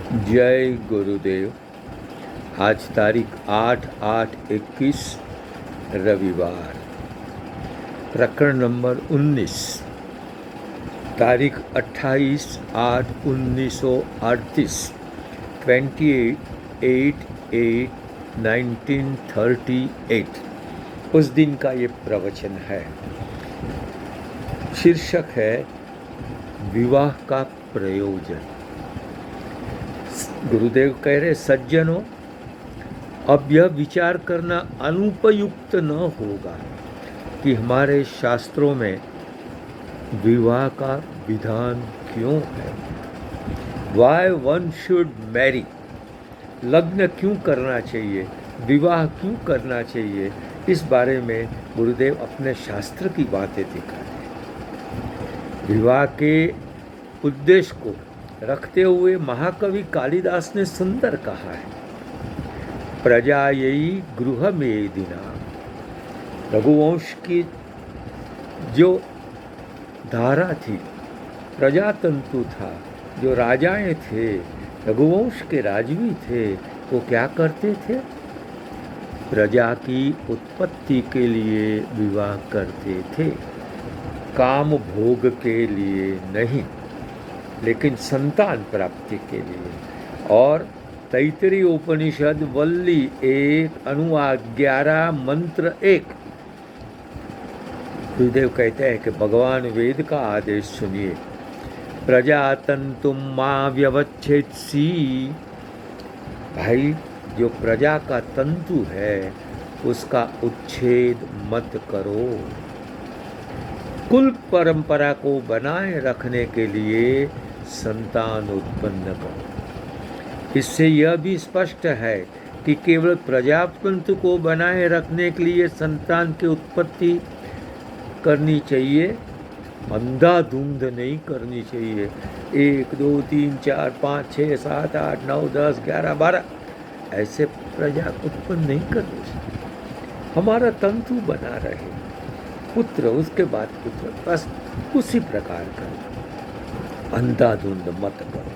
जय गुरुदेव। आज तारीख 8/8/21 रविवार। प्रकरण नंबर 19, तारीख 28/8/1938, 28/8/1938। उस दिन का ये प्रवचन है। शीर्षक है विवाह का प्रयोजन। गुरुदेव कह रहे सज्जनों, अब यह विचार करना अनुपयुक्त न होगा कि हमारे शास्त्रों में विवाह का विधान क्यों है। Why one should marry? लग्न क्यों करना चाहिए, विवाह क्यों करना चाहिए, इस बारे में गुरुदेव अपने शास्त्र की बातें दिखाते हैं। विवाह के उद्देश्य को रखते हुए महाकवि कालिदास ने सुंदर कहा है, प्रजायई गृह मेदिना। रघुवंश की जो धारा थी, प्रजातंतु था, जो राजाएं थे, रघुवंश के राजवी थे, वो क्या करते थे? प्रजा की उत्पत्ति के लिए विवाह करते थे, काम भोग के लिए नहीं, लेकिन संतान प्राप्ति के लिए। और तैतरीय उपनिषद वल्ली 1 अनुवाद 11 मंत्र 1, गुरुदेव कहते हैं कि भगवान वेद का आदेश सुनिए, प्रजातंतुम मां व्यवच्छेदसी। भाई, जो प्रजा का तंतु है उसका उच्छेद मत करो। कुल परंपरा को बनाए रखने के लिए संतान उत्पन्न करो। इससे यह भी स्पष्ट है कि केवल प्रजातंतु को बनाए रखने के लिए संतान की उत्पत्ति करनी चाहिए, अंधाधुंध नहीं करनी चाहिए। 1 2 3 4 5 6 7 8 9 10 11 12 ऐसे प्रजा उत्पन्न नहीं करनी चाहिए। हमारा तंतु बना रहे, पुत्र उसके बाद पुत्र, बस उसी प्रकार का अंधाधुंध मत करो।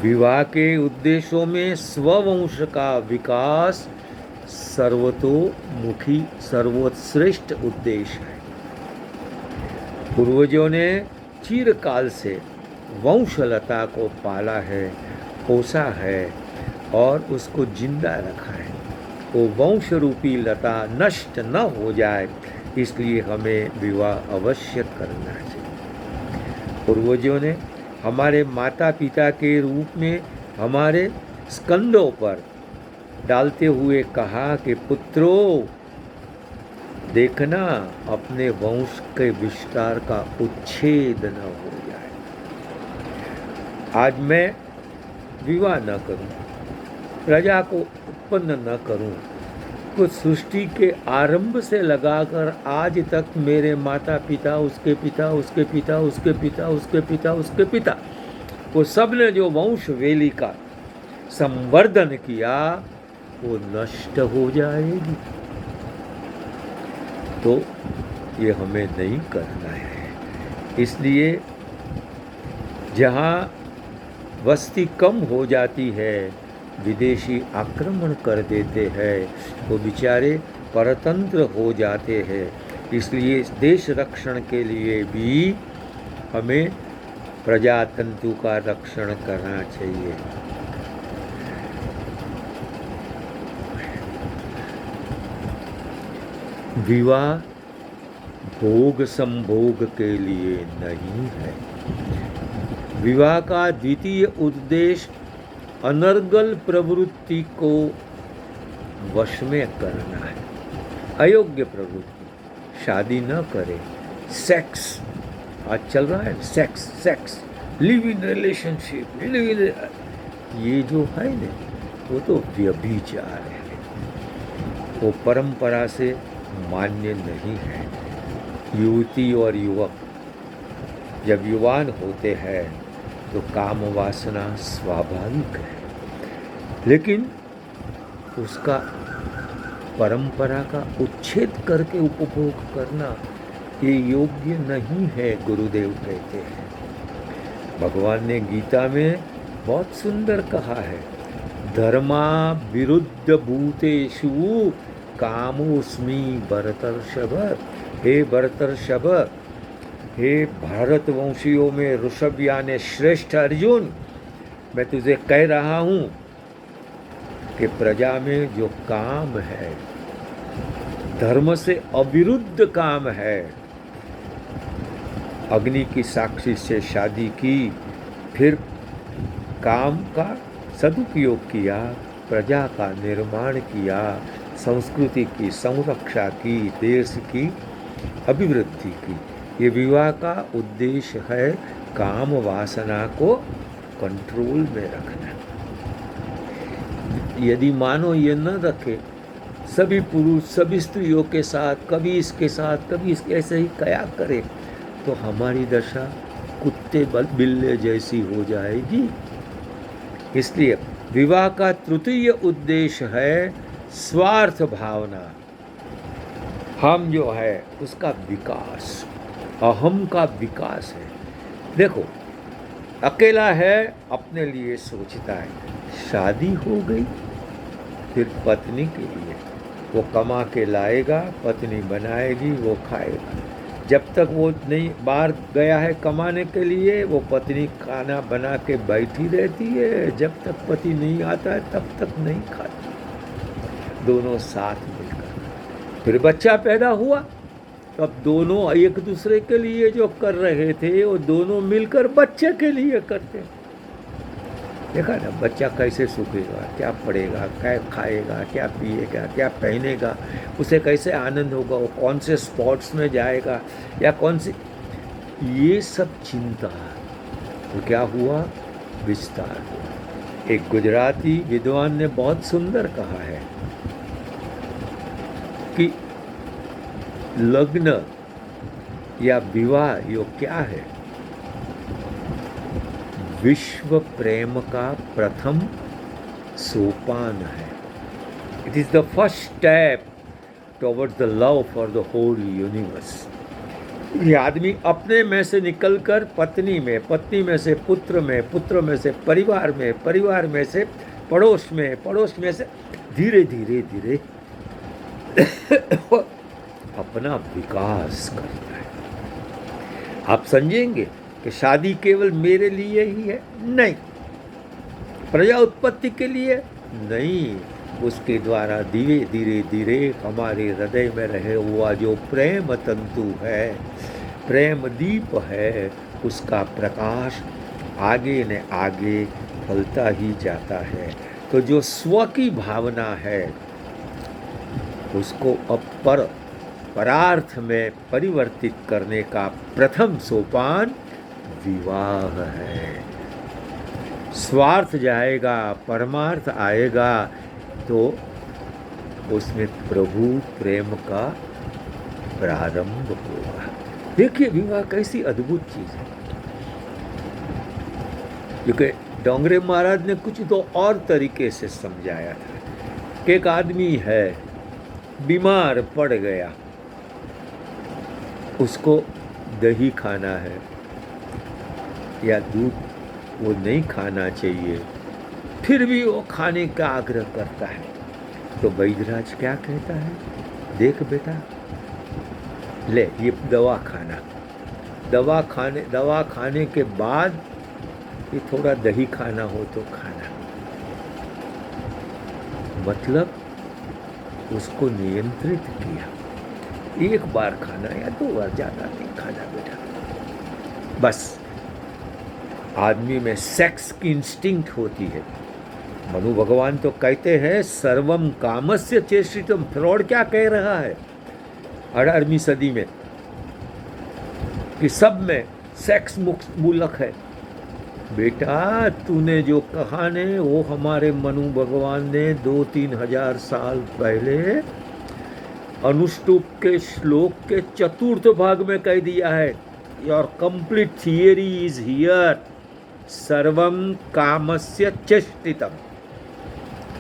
विवाह के उद्देश्यों में स्ववंश का विकास सर्वतोमुखी सर्वश्रेष्ठ उद्देश्य है। पूर्वजों ने चिरकाल से वंशलता को पाला है, पोसा है और उसको जिंदा रखा है। वो वंश रूपी लता नष्ट न हो जाए, इसलिए हमें विवाह अवश्य करना चाहिए। पूर्वजों ने हमारे माता पिता के रूप में हमारे स्कंदों पर डालते हुए कहा कि पुत्रों, देखना अपने वंश के विस्तार का उच्छेद न हो जाए। आज मैं विवाह न करूं, प्रजा को उत्पन्न न करूं, तो सृष्टि के आरंभ से लगाकर आज तक मेरे माता पिता, उसके पिता, उसके पिता, उसके पिता, उसके पिता, उसके पिता, वो सब ने जो वंश वेली का संवर्धन किया वो नष्ट हो जाएगी। तो ये हमें नहीं करना है। इसलिए जहाँ बस्ती कम हो जाती है, विदेशी आक्रमण कर देते हैं, वो बेचारे परतंत्र हो जाते हैं। इसलिए देश रक्षण के लिए भी हमें प्रजातंतु का रक्षण करना चाहिए। विवाह भोग संभोग के लिए नहीं है। विवाह का द्वितीय उद्देश्य अनर्गल प्रवृत्ति को वश में करना है। अयोग्य प्रवृत्ति, शादी न करे, सेक्स, आज चल रहा है sex sex, live in relationship, ये जो है ना, वो तो व्यभिचार है, वो परंपरा से मान्य नहीं है। युवती और युवक जब युवान होते हैं तो काम वासना स्वाभाविक है, लेकिन उसका परंपरा का उच्छेद करके उपभोग करना ये योग्य नहीं है, गुरुदेव कहते हैं। भगवान ने गीता में बहुत सुंदर कहा है, धर्मा विरुद्ध भूतेषु कामोस्मि भरतर्षभ। हे भरतर्षभ, हे भारतवंशियों में ऋषभ यानी श्रेष्ठ अर्जुन, मैं तुझे कह रहा हूँ कि प्रजा में जो काम है, धर्म से अविरुद्ध काम है, अग्नि की साक्षी से शादी की, फिर काम का सदुपयोग किया, प्रजा का निर्माण किया, संस्कृति की संरक्षा की, देश की अभिवृद्धि की। ये विवाह का उद्देश्य है काम वासना को कंट्रोल में रखना। यदि मानो ये न रखे, सभी पुरुष सभी स्त्रियों के साथ, कभी इसके साथ कभी इसके, ऐसे ही क्या करे, तो हमारी दशा कुत्ते बिल्ले जैसी हो जाएगी। इसलिए विवाह का तृतीय उद्देश्य है स्वार्थ भावना, हम जो है उसका विकास, अहम का विकास है। देखो, अकेला है अपने लिए सोचता है, शादी हो गई फिर पत्नी के लिए, वो कमा के लाएगा, पत्नी बनाएगी, वो खाएगा। जब तक वो नहीं बाहर गया है कमाने के लिए, वो पत्नी खाना बना के बैठी रहती है, जब तक पति नहीं आता है तब तक नहीं खाती, दोनों साथ मिलकर। फिर बच्चा पैदा हुआ, तब दोनों एक दूसरे के लिए जो कर रहे थे वो दोनों मिलकर बच्चे के लिए करते। देखा ना, बच्चा कैसे सूखेगा, क्या पढ़ेगा, क्या खाएगा, क्या पिएगा, क्या पहनेगा, उसे कैसे आनंद होगा, वो कौन से स्पोर्ट्स में जाएगा या कौन सी, ये सब चिंता। तो क्या हुआ, विस्तार हुआ। एक गुजराती विद्वान ने बहुत सुंदर कहा है कि लग्न या विवाह यो क्या है, विश्व प्रेम का प्रथम सोपान है। It is the first step towards the love for the whole universe. ये आदमी अपने में से निकलकर पत्नी में, पत्नी में से पुत्र में, पुत्र में से परिवार में, परिवार में से पड़ोस में, पड़ोस में से धीरे धीरे धीरे अपना विकास करता है। आप समझेंगे कि शादी केवल मेरे लिए ही है? नहीं। प्रजा उत्पत्ति के लिए? नहीं। उसके द्वारा धीरे धीरे धीरे हमारे हृदय में रहे हुआ जो प्रेम तंतु है, प्रेम दीप है, उसका प्रकाश आगे न आगे फैलता ही जाता है। तो जो स्व की भावना है उसको अब परार्थ में परिवर्तित करने का प्रथम सोपान विवाह है। स्वार्थ जाएगा, परमार्थ आएगा, तो उसमें प्रभु प्रेम का प्रारंभ होगा। देखिए विवाह कैसी अद्भुत चीज है, क्योंकि डोंगरे महाराज ने कुछ तो और तरीके से समझाया था कि एक आदमी है बीमार पड़ गया, उसको दही खाना है या दूध वो नहीं खाना चाहिए, फिर भी वो खाने का आग्रह करता है। तो वैद्यराज क्या कहता है, देख बेटा, ले ये दवा खाना, दवा खाने के बाद ये थोड़ा दही खाना हो तो खाना। मतलब उसको नियंत्रित किया, एक बार खाना या 2 बार, ज़्यादा नहीं खाना बेटा। बस आदमी में सेक्स की इंस्टिंक्ट होती है। मनु भगवान तो कहते हैं सर्वम कामस्य चेष्टितम। फ्रॉड क्या कह रहा है 18वीं सदी में कि सब में सेक्स मूलक है। बेटा तूने जो कहा ने वो हमारे मनु भगवान ने 2-3 हजार साल पहले अनुष्टुप के श्लोक के 4th भाग में कह दिया है। Your complete theory is here, सर्वम कामस्य चेष्टितम।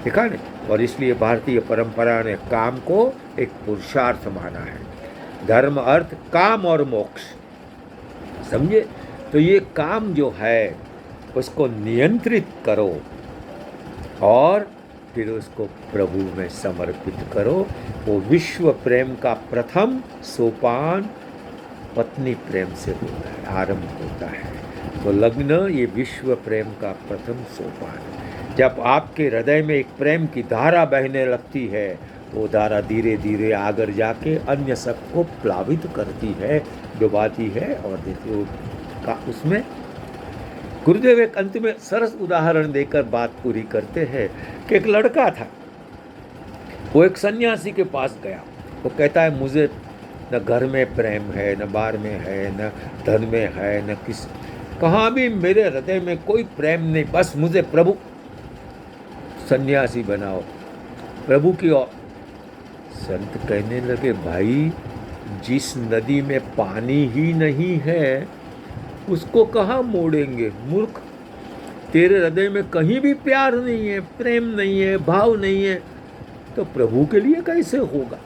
देखा ने, और इसलिए भारतीय परंपरा ने काम को एक पुरुषार्थ माना है। धर्म, अर्थ, काम और मोक्ष, समझे। तो ये काम जो है उसको नियंत्रित करो और फिर उसको प्रभु में समर्पित करो। वो विश्व प्रेम का प्रथम सोपान पत्नी प्रेम से होता है, आरंभ होता है। तो लग्न ये विश्व प्रेम का प्रथम सोपान है। जब आपके हृदय में एक प्रेम की धारा बहने लगती है तो वो धारा धीरे धीरे आगे जाके अन्य सबको प्लावित करती है, डुबाती है और देती का उसमें। गुरुदेव एक अंत में सरस उदाहरण देकर बात पूरी करते हैं कि एक लड़का था, वो एक सन्यासी के पास गया। वो कहता है मुझे न घर में प्रेम है, न बार में है, न धन में है, न किस कहाँ भी मेरे हृदय में कोई प्रेम नहीं, बस मुझे प्रभु सन्यासी बनाओ, प्रभु की ओर। संत कहने लगे भाई जिस नदी में पानी ही नहीं है उसको कहाँ मोड़ेंगे मूर्ख। तेरे हृदय में कहीं भी प्यार नहीं है, प्रेम नहीं है, भाव नहीं है, तो प्रभु के लिए कैसे होगा।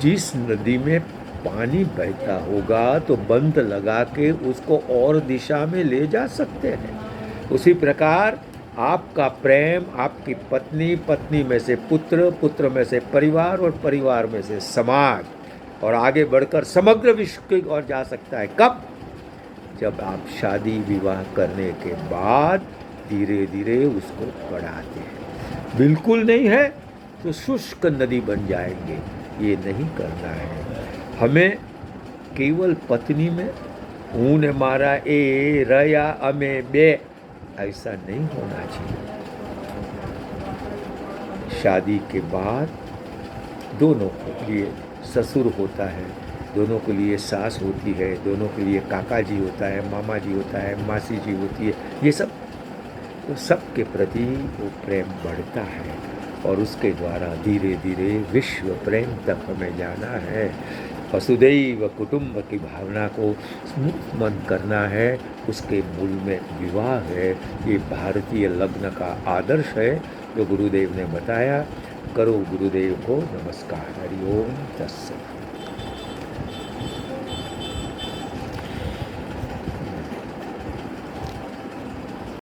जिस नदी में पानी बहता होगा तो बंद लगा के उसको और दिशा में ले जा सकते हैं। उसी प्रकार आपका प्रेम, आपकी पत्नी, पत्नी में से पुत्र, पुत्र में से परिवार और परिवार में से समाज और आगे बढ़कर समग्र विश्व की ओर जा सकता है। कब? जब आप शादी विवाह करने के बाद धीरे धीरे उसको बढ़ाते हैं। बिल्कुल नहीं है तो शुष्क नदी बन जाएंगे। ये नहीं करना है हमें। केवल पत्नी में ऊन मारा ए रया अमे बे, ऐसा नहीं होना चाहिए। शादी के बाद दोनों के लिए ससुर होता है, दोनों के लिए सास होती है, दोनों के लिए काका जी होता है, मामा जी होता है, मासी जी होती है। ये सब तो सबके प्रति वो प्रेम बढ़ता है और उसके द्वारा धीरे धीरे विश्व प्रेम तक हमें जाना है। वसुदैव कुटुंब की भावना को स्मृतिमन करना है। उसके मूल में विवाह है। ये भारतीय लग्न का आदर्श है जो गुरुदेव ने बताया। करो गुरुदेव को नमस्कार। हरि ओम तत्सत।